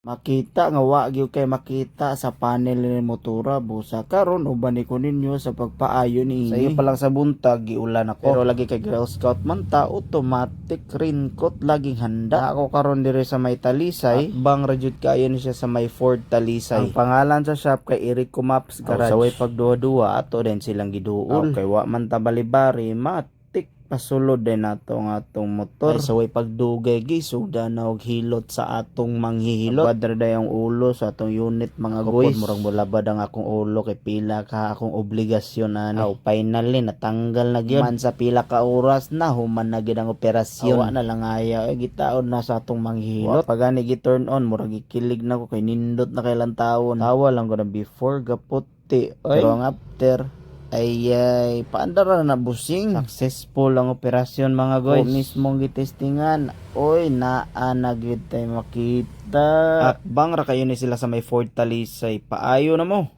Makita nga wa gyud kay makita sa panel ni motora busa karon uban ko ninyo sa pagpaayo ni sa iyo pa lang sa buntag giulan ako pero lagi kay Girl Scout man ta automatic raincoat laging handa ako karon dire sa may Talisay at bang radyod kayo ni siya sa may Ford Talisay ang pangalan sa shop kay Erico Maps Garage sa way pagduwa-duwa ato din silang giduol kay wa man ta balibari pasulod din nato nga atong motor ay sa way pagdugay gisuda na og hilot sa atong manghihilot badra dayong ulo sa atong unit mga guys murag mulabad ang akong ulo kay pila ka akong obligasyon ani finally natanggal na gyud man sa pila ka oras na human na gyud ang operasyon awa na lang aya gitaon na sa atong manghihilot pagani gi-turn on murag gikilig na ko kay nindot na kailan taon tawa lang ko na before gaputi pero ang after ay paandar na busing successful ang operasyon mga guys mismong gitestingan oy naa na gyud tay makita at bang ra kayo ni sila sa may Ford Talisay paayo na mo